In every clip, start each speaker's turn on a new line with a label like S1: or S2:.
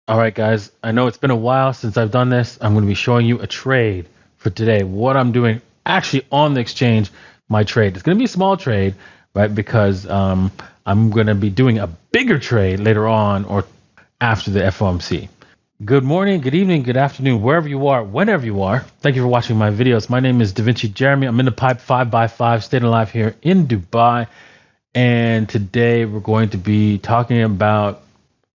S1: All right, guys, I know it's been a while since I've done this. I'm going to be showing you a trade for today. What I'm doing actually on the exchange, my trade. It's going to be a small trade, right? Because I'm going to be doing a bigger trade later on or after the FOMC. Good morning, good evening, good afternoon, wherever you are, whenever you are. Thank you for watching my videos. My name is DaVinci Jeremy. I'm in the pipe 5x5, staying alive here in Dubai. And today we're going to be talking about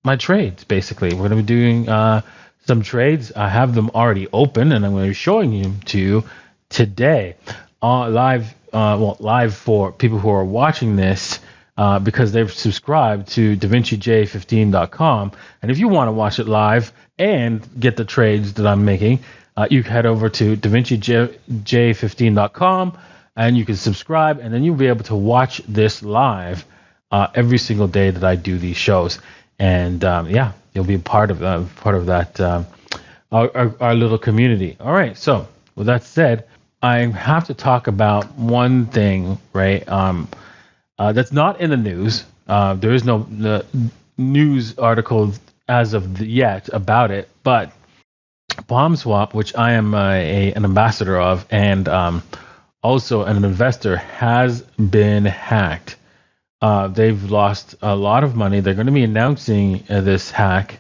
S1: my trades. Basically, we're going to be doing some trades. I have them already open, and I'm going to be showing you to you today live. Live for people who are watching this because they've subscribed to DaVinciJ15.com. And if you want to watch it live and get the trades that I'm making, you can head over to DaVinciJ15.com and you can subscribe, and then you'll be able to watch this live every single day that I do these shows. And yeah, you'll be part of that our little community. All right. So with that said, I have to talk about one thing, right? That's not in the news. There is no news article as of yet about it, but PalmSwap, which I am an ambassador of, and also an investor, has been hacked. They've lost a lot of money. They're going to be announcing this hack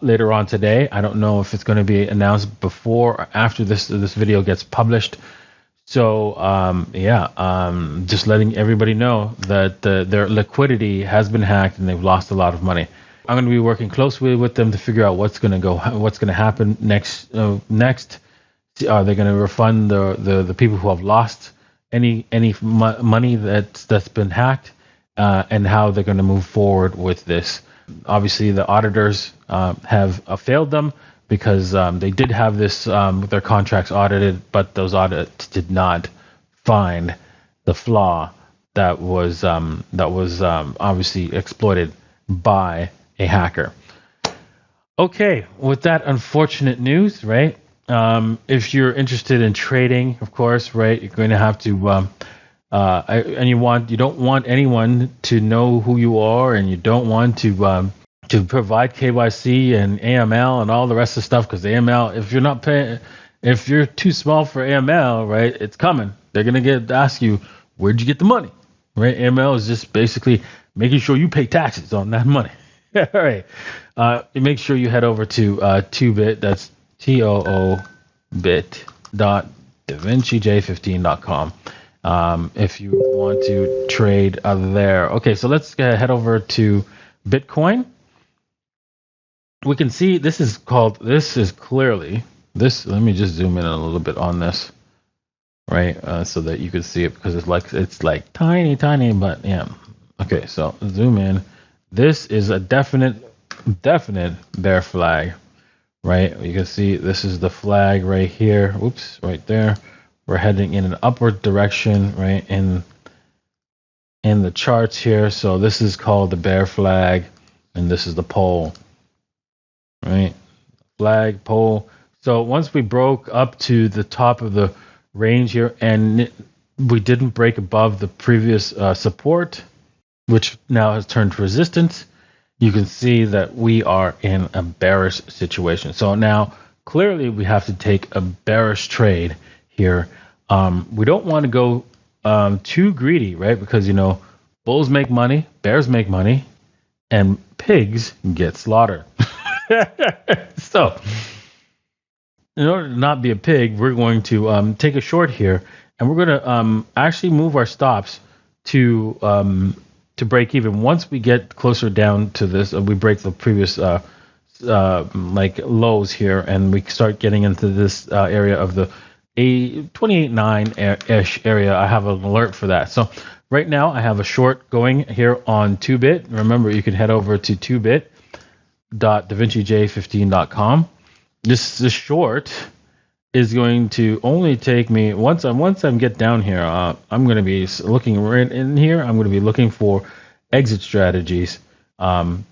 S1: later on today. I don't know if it's going to be announced before or after this video gets published. So just letting everybody know that their liquidity has been hacked and they've lost a lot of money. I'm going to be working closely with them to figure out what's going to happen next. Are they going to refund the people who have lost any money that's been hacked, and how they're going to move forward with this? Obviously, the auditors have failed them because they did have this their contracts audited, but those audits did not find the flaw that was obviously exploited by a hacker. Okay, with that unfortunate news, right? If you're interested in trading, of course, right, you're going to have to, and you don't want anyone to know who you are, and you don't want to provide KYC and AML and all the rest of the stuff, because AML, if you're not paying, if you're too small for AML, right, it's coming. They're gonna ask you, where'd you get the money, right? AML is just basically making sure you pay taxes on that money. All right. Make sure you head over to 2bit. That's TOOBIT.DaVinciJ15.com if you want to trade there. Okay, so let's head over to Bitcoin. We can see this is clearly this. Let me just zoom in a little bit on this, right, so that you can see it, because it's like tiny, but yeah. Okay, so zoom in. This is a definite bear flag, right? You can see this is the flag right here. Oops, right there. We're heading in an upward direction, right, in the charts here. So this is called the bear flag, and this is the pole, right? Flag, pole. So once we broke up to the top of the range here, and we didn't break above the previous support, which now has turned to resistance, you can see that we are in a bearish situation. So now clearly we have to take a bearish trade here. We don't want to go too greedy, right? Because, bulls make money, bears make money, and pigs get slaughtered. So in order to not be a pig, we're going to take a short here, and we're going to actually move our stops to break even. Once we get closer down to this, we break the previous like lows here, and we start getting into this area of the 28.9-ish area. I have an alert for that. So right now I have a short going here on 2bit. Remember, you can head over to 2bit.DaVinciJ15.com. This short is going to only take me once I get down here. I'm going to be looking right in here. I'm going to be looking for exit strategies to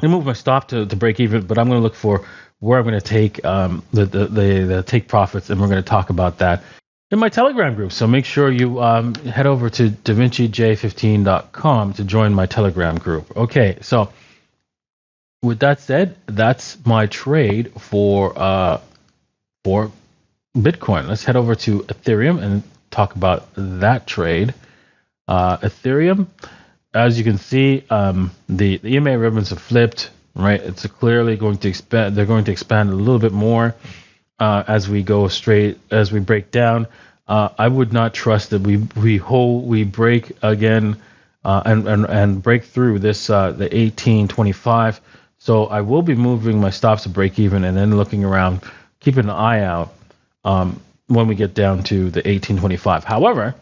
S1: move my stop to break even. But I'm going to look for where I'm going to take the take profits, and we're going to talk about that in my Telegram group. So make sure you head over to DaVinciJ15.com to join my Telegram group. Okay, so with that said, that's my trade for Bitcoin. Let's head over to Ethereum and talk about that trade. Ethereum, as you can see, the EMA ribbons have flipped. Right, it's clearly going to expand. They're going to expand a little bit more as we break down. I would not trust that we break again and break through this the 1825. So I will be moving my stops to break even and then looking around, keeping an eye out when we get down to the 1825. However,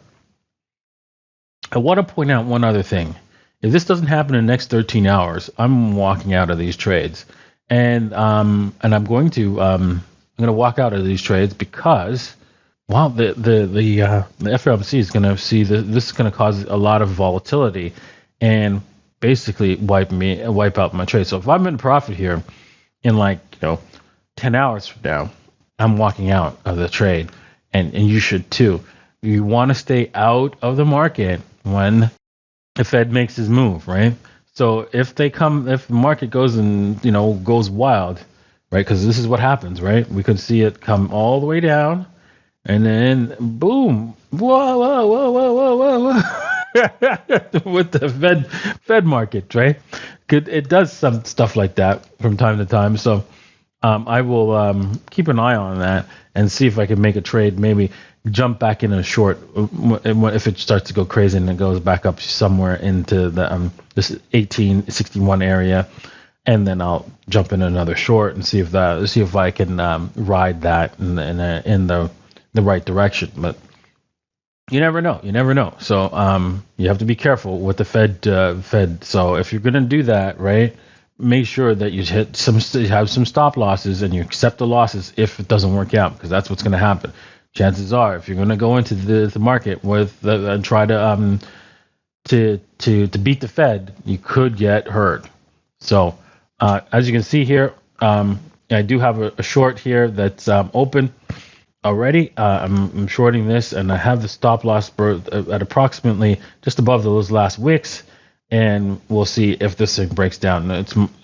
S1: I want to point out one other thing. If this doesn't happen in the next 13 hours, I'm walking out of these trades, and I'm going to walk out of these trades because, well, the FOMC is going to see this is going to cause a lot of volatility and basically wipe out my trade. So if I'm in profit here in 10 hours from now, I'm walking out of the trade, and you should too. You want to stay out of the market when the Fed makes his move, right? So if the market goes goes wild, right? Because this is what happens, right? We could see it come all the way down, and then boom, whoa, whoa, whoa, whoa, whoa, whoa, whoa, with the Fed market, right? It does some stuff like that from time to time. So I will keep an eye on that and see if I can make a trade, maybe jump back in a short if it starts to go crazy and it goes back up somewhere into the this 1861 area, and then I'll jump in another short and see if I can ride that in the right direction. But you never know. So you have to be careful with the Fed. So if you're gonna do that, right, make sure that you have some stop losses and you accept the losses if it doesn't work out, because that's what's going to happen. Chances are, if you're going to go into the market with and try to beat the Fed, you could get hurt. So as you can see here, I do have a short here that's open already. I'm shorting this, and I have the stop loss at approximately just above those last wicks. And we'll see if this thing breaks down.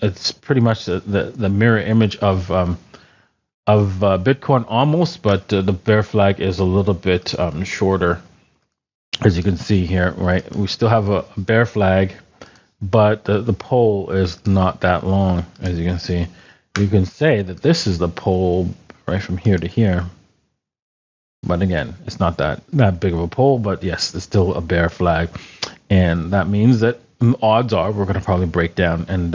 S1: It's pretty much the mirror image of Bitcoin almost, but the bear flag is a little bit shorter, as you can see here. Right, we still have a bear flag, but the pole is not that long, as you can see. You can say that this is the pole right from here to here, but again, it's not that big of a pole. But yes, it's still a bear flag, and that means that odds are we're going to probably break down and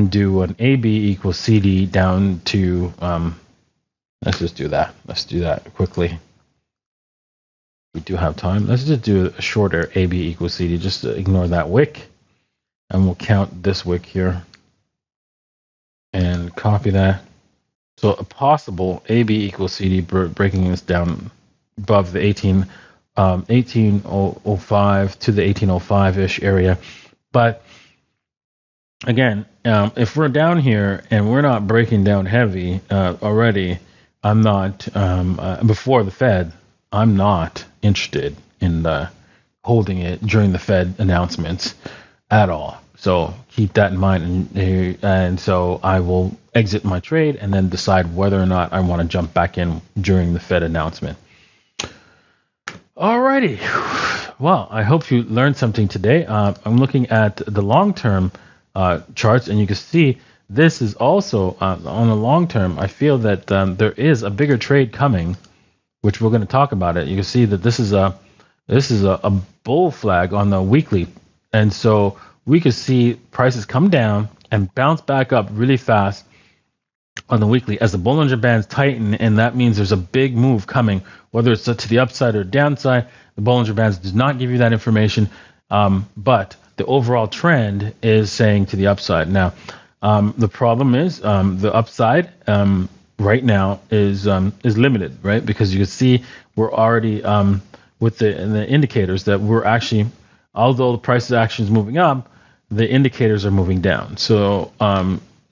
S1: do an AB equals CD down to let's just do that. Let's do that quickly. We do have time. Let's just do a shorter AB equals CD. Just to ignore that wick, and we'll count this wick here and copy that. So a possible AB equals CD breaking this down above the 1805 to the 1805-ish area. But again, if we're down here and we're not breaking down heavy already, I'm not before the Fed. I'm not interested in holding it during the Fed announcements at all. So keep that in mind, and so I will exit my trade and then decide whether or not I want to jump back in during the Fed announcement. Alrighty. Well, I hope you learned something today. I'm looking at the long-term charts, and you can see this is also on the long term. I feel that there is a bigger trade coming, which we're going to talk about it. You can see that this is a bull flag on the weekly, and so we could see prices come down and bounce back up really fast on the weekly as the Bollinger Bands tighten, and that means there's a big move coming, whether it's to the upside or downside. The Bollinger Bands does not give you that information, but the overall trend is saying to the upside. Now, the problem is the upside right now is limited, right? Because you can see we're already with the indicators that we're actually, although the price of action is moving up, the indicators are moving down. So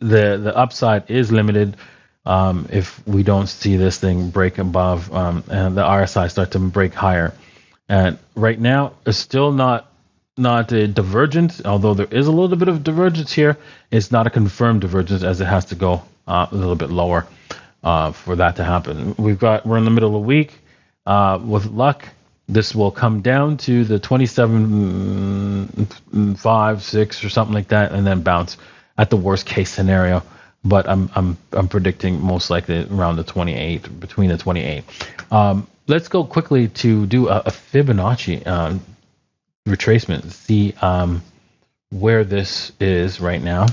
S1: the upside is limited if we don't see this thing break above and the RSI start to break higher. And right now, it's still not not a divergence, although there is a little bit of divergence here. It's not a confirmed divergence, as it has to go a little bit lower for that to happen. We're in the middle of the week. With luck, this will come down to the 27.5, 6 or something like that, and then bounce at the worst case scenario. But I'm predicting most likely around the 28, between the 28. Let's go quickly to do a Fibonacci retracement, see where this is right now.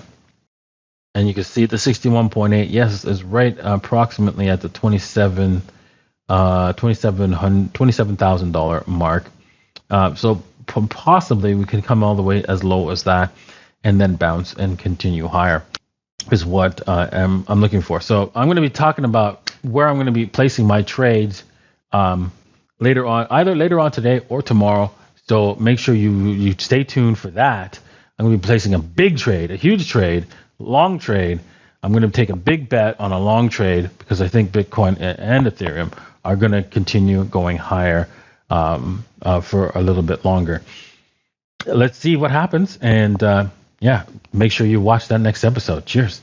S1: And you can see the 61.8, yes, is right approximately at the $27,000 mark. So possibly we can come all the way as low as that and then bounce and continue higher is what I'm looking for. So I'm going to be talking about where I'm going to be placing my trades later on, either later on today or tomorrow. So make sure you stay tuned for that. I'm going to be placing a big trade, a huge trade, long trade. I'm going to take a big bet on a long trade because I think Bitcoin and Ethereum are going to continue going higher for a little bit longer. Let's see what happens. And make sure you watch that next episode. Cheers.